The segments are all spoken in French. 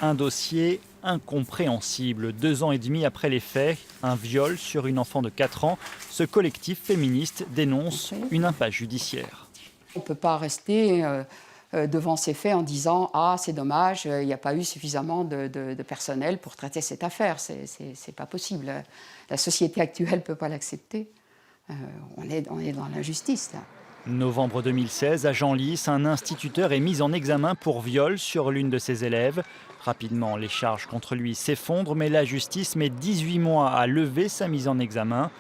Un dossier incompréhensible. 2 ans et demi après les faits, un viol sur une enfant de 4 ans, ce collectif féministe dénonce une impasse judiciaire. On ne peut pas rester devant ces faits en disant « Ah, c'est dommage, il n'y a pas eu suffisamment de personnel pour traiter cette affaire ». C'est pas possible. La société actuelle ne peut pas l'accepter. On est dans l'injustice, là. Novembre 2016, à Genlis, un instituteur est mis en examen pour viol sur l'une de ses élèves. Rapidement, les charges contre lui s'effondrent, mais la justice met 18 mois à lever sa mise en examen.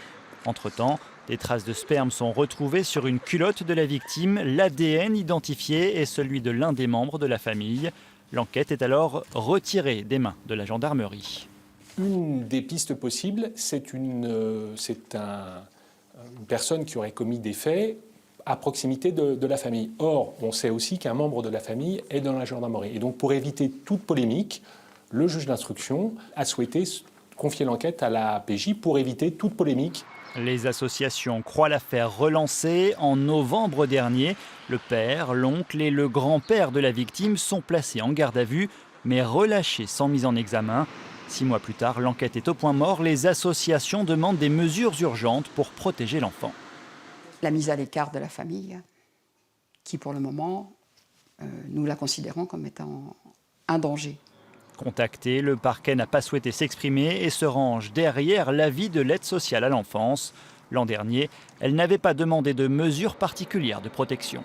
Entre-temps, des traces de sperme sont retrouvées sur une culotte de la victime. L'ADN identifié est celui de l'un des membres de la famille. L'enquête est alors retirée des mains de la gendarmerie. Une des pistes possibles, c'est une personne qui aurait commis des faits à proximité de la famille. Or, on sait aussi qu'un membre de la famille est dans la gendarmerie. Et donc, pour éviter toute polémique, le juge d'instruction a souhaité confier l'enquête à la PJ pour éviter toute polémique. Les associations croient l'affaire relancée. En novembre dernier, le père, l'oncle et le grand-père de la victime sont placés en garde à vue, mais relâchés sans mise en examen. 6 mois plus tard, l'enquête est au point mort. Les associations demandent des mesures urgentes pour protéger l'enfant. La mise à l'écart de la famille, qui pour le moment, nous la considérons comme étant un danger. Contacté, le parquet n'a pas souhaité s'exprimer et se range derrière l'avis de l'aide sociale à l'enfance. L'an dernier, elle n'avait pas demandé de mesures particulières de protection.